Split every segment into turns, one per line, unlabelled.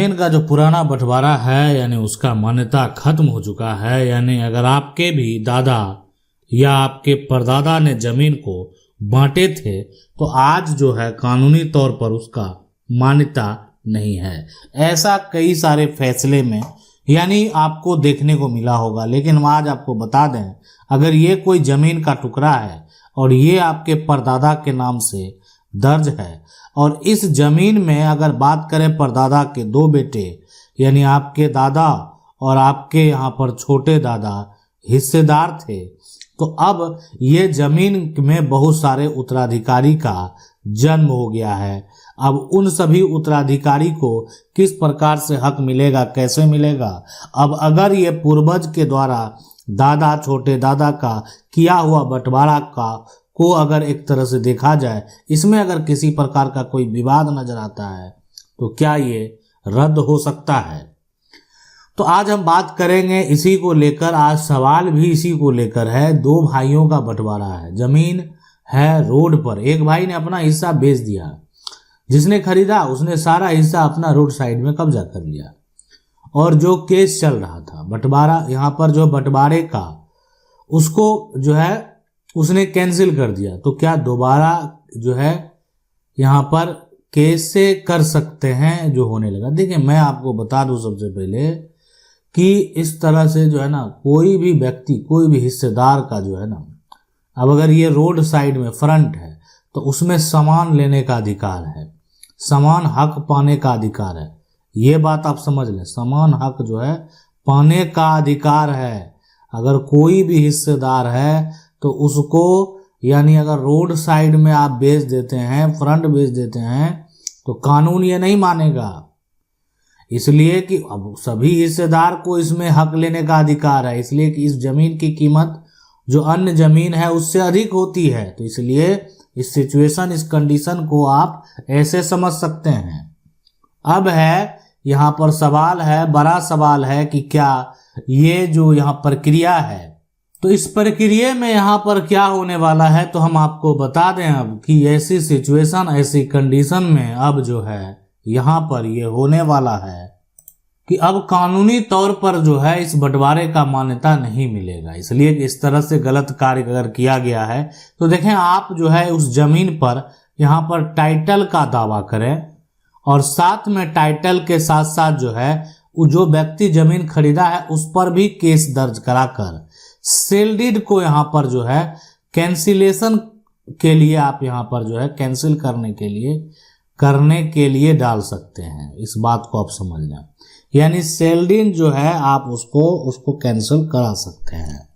जमीन का जो पुराना बंटवारा है यानी उसका मान्यता खत्म हो चुका है। यानी अगर आपके भी दादा या आपके परदादा ने जमीन को बांटे थे तो आज जो है कानूनी तौर पर उसका मान्यता नहीं है। ऐसा कई सारे फैसले में यानी आपको देखने को मिला होगा। लेकिन हम आज आपको बता दें, अगर ये कोई जमीन का टुकड़ा है और ये आपके परदादा के नाम से दर्ज है और इस जमीन में अगर बात करें परदादा के दो बेटे यानी आपके दादा और आपके यहाँ पर छोटे दादा हिस्सेदार थे, तो अब ये जमीन में बहुत सारे उत्तराधिकारी का जन्म हो गया है। अब उन सभी उत्तराधिकारी को किस प्रकार से हक मिलेगा, कैसे मिलेगा? अब अगर ये पूर्वज के द्वारा दादा छोटे दादा का किया हुआ बंटवारा को अगर एक तरह से देखा जाए, इसमें अगर किसी प्रकार का कोई विवाद नजर आता है तो क्या ये रद्द हो सकता है? तो आज हम बात करेंगे इसी को लेकर। आज सवाल भी इसी को लेकर है। दो भाइयों का बंटवारा है, जमीन है रोड पर। एक भाई ने अपना हिस्सा बेच दिया, जिसने खरीदा उसने सारा हिस्सा अपना रोड साइड में कब्जा कर लिया और जो केस चल रहा था बंटवारा, यहाँ पर जो बंटवारे का उसको जो है उसने कैंसिल कर दिया। तो क्या दोबारा जो है यहाँ पर केस से कर सकते हैं जो होने लगा? देखिए मैं आपको बता दूं सबसे पहले कि इस तरह से जो है ना कोई भी व्यक्ति कोई भी हिस्सेदार का जो है ना, अब अगर ये रोड साइड में फ्रंट है तो उसमें सामान लेने का अधिकार है, समान हक पाने का अधिकार है। ये बात आप समझ लें, समान हक जो है पाने का अधिकार है। अगर कोई भी हिस्सेदार है तो उसको यानी अगर रोड साइड में आप बेच देते हैं, फ्रंट बेच देते हैं, तो कानून ये नहीं मानेगा। इसलिए कि अब सभी हिस्सेदार को इसमें हक लेने का अधिकार है, इसलिए कि इस जमीन की कीमत जो अन्य जमीन है उससे अधिक होती है। तो इसलिए इस सिचुएशन, इस कंडीशन को आप ऐसे समझ सकते हैं। अब है यहाँ पर सवाल है, बड़ा सवाल है कि क्या ये जो यहाँ प्रक्रिया है, तो इस प्रक्रिया में यहाँ पर क्या होने वाला है, तो हम आपको बता दें अब कि ऐसी सिचुएशन, ऐसी कंडीशन में अब जो है यहाँ पर ये होने वाला है कि अब कानूनी तौर पर जो है इस बंटवारे का मान्यता नहीं मिलेगा। इसलिए कि इस तरह से गलत कार्य अगर किया गया है तो देखें आप जो है उस जमीन पर यहाँ पर टाइटल का दावा करें और साथ में टाइटल के साथ साथ जो है जो व्यक्ति जमीन खरीदा है उस पर भी केस दर्ज कराकर सेल डीड को यहाँ पर जो है कैंसिलेशन के लिए आप यहाँ पर जो है कैंसिल करने के लिए डाल सकते हैं। इस बात को आप समझ लें, यानी सेल डीड जो है आप उसको कैंसिल करा सकते हैं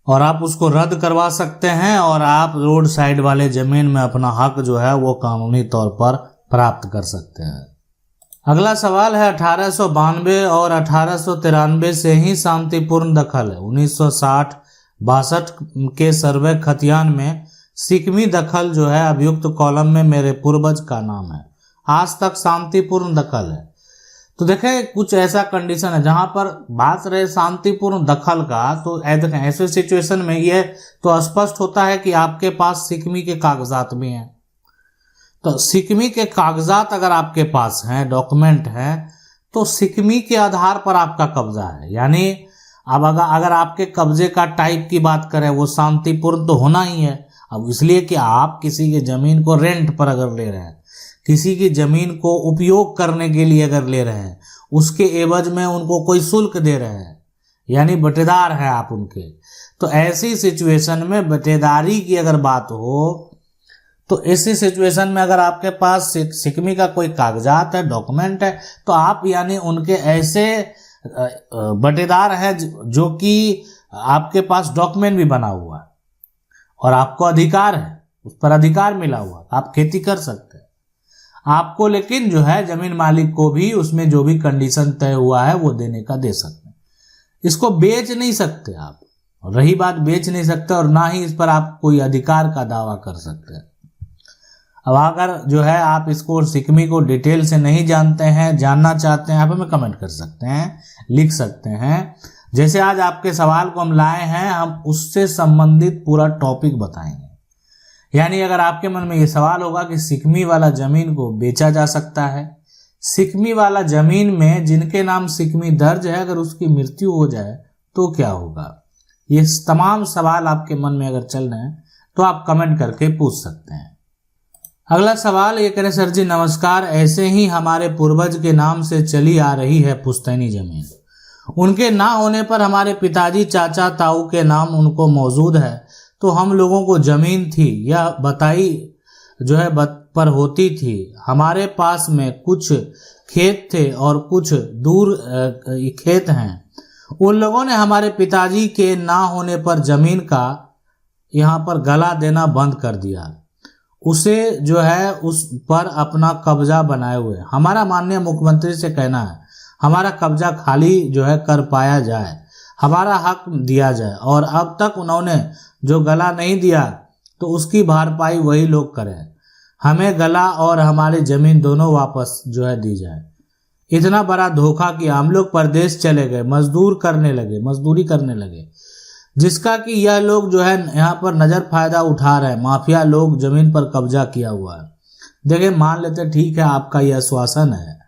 और आप उसको रद्द करवा सकते हैं और आप रोड साइड वाले जमीन में अपना हक जो है वो कानूनी तौर पर प्राप्त कर सकते हैं। अगला सवाल है 1892 और 1893 से ही शांतिपूर्ण दखल है। 1960-62 के सर्वे खतियान में सिकमी दखल जो है अभियुक्त कॉलम में मेरे पूर्वज का नाम है। आज तक शांतिपूर्ण दखल है। तो देखें कुछ ऐसा कंडीशन है जहां पर बात रहे शांतिपूर्ण दखल का, तो देखें ऐसे सिचुएशन में ये तो स्पष्ट होता है कि आपके पास सिकमी के कागजात भी हैं। तो सिकमी के कागजात अगर आपके पास हैं, डॉक्यूमेंट हैं, तो सिकमी के आधार पर आपका कब्जा है। यानी अब अगर आपके कब्जे का टाइप की बात करें वो शांतिपूर्ण तो होना ही है। अब इसलिए कि आप किसी की जमीन को रेंट पर अगर ले रहे हैं, किसी की जमीन को उपयोग करने के लिए अगर ले रहे हैं, उसके एवज में उनको कोई शुल्क दे रहे हैं, यानी बटेदार हैं आप उनके। तो ऐसी सिचुएशन में बटेदारी की अगर बात हो तो ऐसी सिचुएशन में अगर आपके पास सिकमी का कोई कागजात है, डॉक्यूमेंट है, तो आप यानी उनके ऐसे बटेदार हैं जो कि आपके पास डॉक्यूमेंट भी बना हुआ है और आपको अधिकार है, उस पर अधिकार मिला हुआ, आप खेती कर सकते हैं आपको। लेकिन जो है जमीन मालिक को भी उसमें जो भी कंडीशन तय हुआ है वो देने का दे सकते हैं। इसको बेच नहीं सकते आप, और रही बात बेच नहीं सकते और ना ही इस पर आप कोई अधिकार का दावा कर सकते हैं। अब अगर जो है आप इसको सिकमी को डिटेल से नहीं जानते हैं, जानना चाहते हैं, आप हमें कमेंट कर सकते हैं, लिख सकते हैं। जैसे आज आपके सवाल को हम लाए हैं, हम उससे संबंधित पूरा टॉपिक बताएंगे। यानी अगर आपके मन में ये सवाल होगा कि सिकमी वाला जमीन को बेचा जा सकता है सिकमी वाला जमीन में जिनके नाम सिकमी दर्ज है, अगर उसकी मृत्यु हो जाए तो क्या होगा? ये तमाम सवाल आपके मन में अगर चल रहे हैं तो आप कमेंट करके पूछ सकते हैं। अगला सवाल ये कह रहे सर जी नमस्कार, ऐसे ही हमारे पूर्वज के नाम से चली आ रही है पुश्तैनी जमीन, उनके ना होने पर हमारे पिताजी चाचा ताऊ के नाम उनको मौजूद है, तो हम लोगों को जमीन थी यह बताई जो है पर होती थी। हमारे पास में कुछ खेत थे और कुछ दूर खेत हैं। उन लोगों ने हमारे पिताजी के ना होने पर जमीन का यहाँ पर गला देना बंद कर दिया, उसे जो है उस पर अपना कब्जा बनाए हुए। हमारा माननीय मुख्यमंत्री से कहना है हमारा कब्जा खाली जो है कर पाया जाए, हमारा हक दिया जाए, और अब तक उन्होंने जो गला नहीं दिया तो उसकी भरपाई वही लोग करें। हमें गला और हमारी जमीन दोनों वापस जो है दी जाए। इतना बड़ा धोखा किया, हम लोग परदेश चले गए, मजदूरी करने लगे, जिसका कि यह लोग जो है यहाँ पर नजर फायदा उठा रहे हैं। माफिया लोग जमीन पर कब्जा किया हुआ है। देखें, मान लेते ठीक है आपका यह आश्वासन है,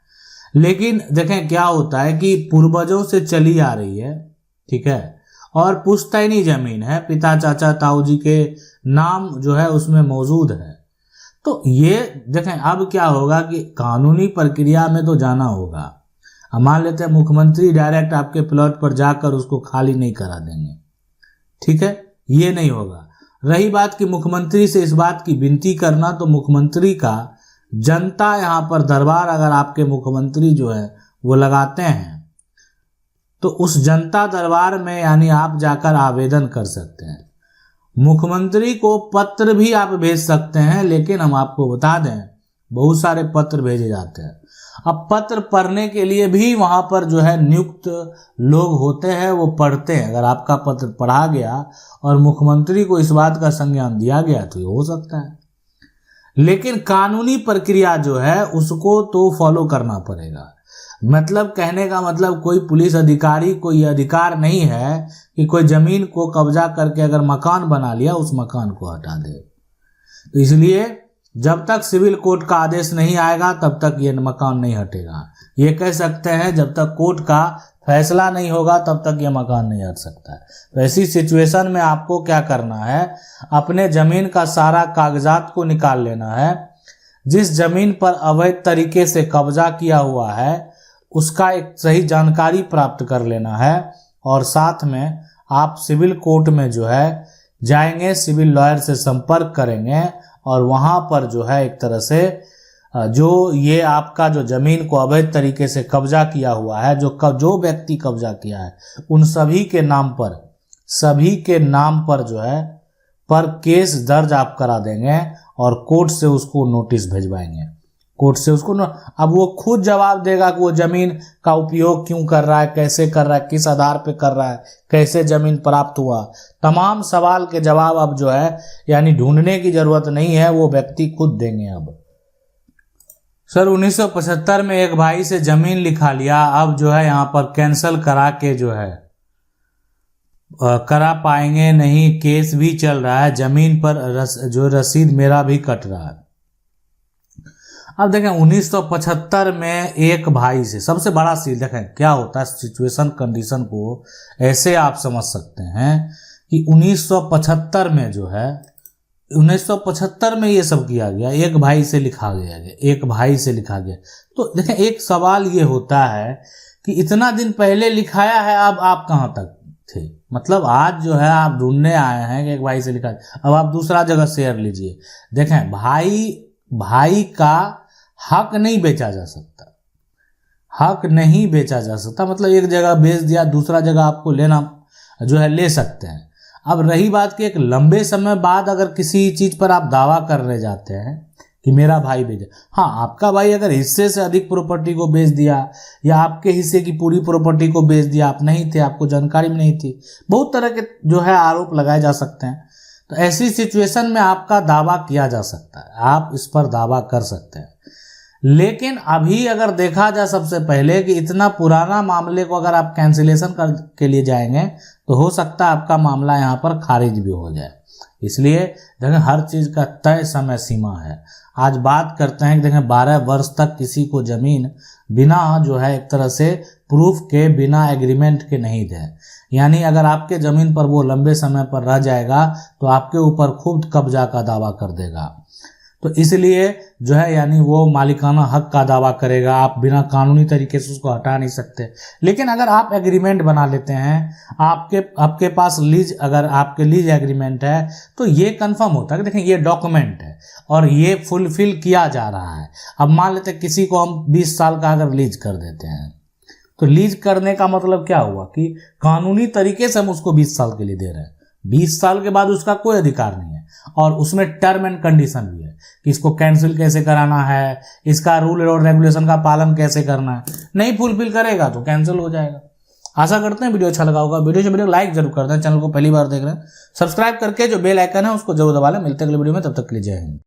लेकिन देखें क्या होता है कि पूर्वजों से चली आ रही है, ठीक है, और पुश्तैनी जमीन है, पिता चाचा ताऊ जी के नाम जो है उसमें मौजूद है। तो ये देखें अब क्या होगा कि कानूनी प्रक्रिया में तो जाना होगा। हम मान लेते हैं मुख्यमंत्री डायरेक्ट आपके प्लॉट पर जाकर उसको खाली नहीं करा देंगे, ठीक है, ये नहीं होगा। रही बात कि मुख्यमंत्री से इस बात की विनती करना, तो मुख्यमंत्री का जनता यहाँ पर दरबार अगर आपके मुख्यमंत्री जो है वो लगाते हैं तो उस जनता दरबार में यानी आप जाकर आवेदन कर सकते हैं। मुख्यमंत्री को पत्र भी आप भेज सकते हैं, लेकिन हम आपको बता दें बहुत सारे पत्र भेजे जाते हैं। अब पत्र पढ़ने के लिए भी वहां पर जो है नियुक्त लोग होते हैं, वो पढ़ते हैं। अगर आपका पत्र पढ़ा गया और मुख्यमंत्री को इस बात का संज्ञान दिया गया तो ये हो सकता है, लेकिन कानूनी प्रक्रिया जो है उसको तो फॉलो करना पड़ेगा। मतलब कहने का मतलब कोई पुलिस अधिकारी को ये अधिकार नहीं है कि कोई जमीन को कब्जा करके अगर मकान बना लिया उस मकान को हटा दे। तो इसलिए जब तक सिविल कोर्ट का आदेश नहीं आएगा तब तक ये मकान नहीं हटेगा। ये कह सकते हैं जब तक कोर्ट का फैसला नहीं होगा तब तक ये मकान नहीं हट सकता है। तो ऐसी सिचुएशन में आपको क्या करना है, अपने जमीन का सारा कागजात को निकाल लेना है। जिस जमीन पर अवैध तरीके से कब्जा किया हुआ है उसका एक सही जानकारी प्राप्त कर लेना है, और साथ में आप सिविल कोर्ट में जो है जाएंगे, सिविल लॉयर से संपर्क करेंगे, और वहाँ पर जो है एक तरह से जो ये आपका जो जमीन को अवैध तरीके से कब्जा किया हुआ है, जो व्यक्ति कब्जा किया है उन सभी के नाम पर जो है पर केस दर्ज आप करा देंगे और कोर्ट से उसको नोटिस भिजवाएंगे। कोर्ट से उसको अब वो खुद जवाब देगा कि वो जमीन का उपयोग क्यों कर रहा है, कैसे कर रहा है, किस आधार पे कर रहा है, कैसे जमीन प्राप्त हुआ। तमाम सवाल के जवाब अब जो है यानी ढूंढने की जरूरत नहीं है, वो व्यक्ति खुद देंगे। अब सर 1975 में एक भाई से जमीन लिखा लिया, अब जो है यहाँ पर कैंसल करा के जो है करा पाएंगे नहीं, केस भी चल रहा है, जमीन पर जो रसीद मेरा भी कट रहा है। अब देखें 1975 में एक भाई से, सबसे बड़ा सील देखें क्या होता है, सिचुएशन कंडीशन को ऐसे आप समझ सकते हैं कि 1975 में जो है 1975 में ये सब किया गया, एक भाई से लिखा गया। तो देखें एक सवाल ये होता है कि इतना दिन पहले लिखाया है, अब आप कहाँ तक थे? मतलब आज जो है आप ढूंढने आए हैं कि एक भाई से लिखा, अब आप दूसरा जगह शेयर लीजिए। देखें भाई का हक नहीं बेचा जा सकता, मतलब एक जगह बेच दिया दूसरा जगह आपको लेना जो है ले सकते हैं। अब रही बात कि एक लंबे समय बाद अगर किसी चीज पर आप दावा करने जाते हैं कि मेरा भाई बेचा, हाँ आपका भाई अगर हिस्से से अधिक प्रॉपर्टी को बेच दिया या आपके हिस्से की पूरी प्रॉपर्टी को बेच दिया, आप नहीं थे, आपको जानकारी में नहीं थी, बहुत तरह के जो है आरोप लगाए जा सकते हैं। तो ऐसी सिचुएशन में आपका दावा किया जा सकता है, आप इस पर दावा कर सकते हैं। लेकिन अभी अगर देखा जाए सबसे पहले कि इतना पुराना मामले को अगर आप कैंसिलेशन के लिए जाएंगे तो हो सकता है आपका मामला यहाँ पर खारिज भी हो जाए। इसलिए देखिए हर चीज़ का तय समय सीमा है। आज बात करते हैं कि देखें 12 वर्ष तक किसी को जमीन बिना जो है एक तरह से प्रूफ के, बिना एग्रीमेंट के नहीं दे। यानी अगर आपके ज़मीन पर वो लंबे समय पर रह जाएगा तो आपके ऊपर खुद कब्जा का दावा कर देगा। तो इसलिए जो है यानी वो मालिकाना हक का दावा करेगा, आप बिना कानूनी तरीके से उसको हटा नहीं सकते। लेकिन अगर आप एग्रीमेंट बना लेते हैं, आपके पास लीज, अगर आपके लीज एग्रीमेंट है तो ये कंफर्म होता है कि देखें ये डॉक्यूमेंट है और ये फुलफिल किया जा रहा है। अब मान लेते किसी को हम 20 साल का अगर लीज कर देते हैं तो लीज करने का मतलब क्या हुआ कि कानूनी तरीके से हम उसको 20 साल के लिए दे रहे हैं। 20 साल के बाद उसका कोई अधिकार नहीं है और उसमें टर्म एंड कंडीशन भी है कि इसको कैंसिल कैसे कराना है, इसका रूल और रेगुलेशन का पालन कैसे करना है। नहीं फुलफिल करेगा तो कैंसिल हो जाएगा। आशा करते हैं वीडियो अच्छा लगा होगा। वीडियो लाइक जरूर कर दें। चैनल को पहली बार देख रहे हैं सब्सक्राइब करके जो बेल आइकन है उसको जरूर दबा लें। मिलते हैं अगले वीडियो में, तब तक के लिए जय हिंद।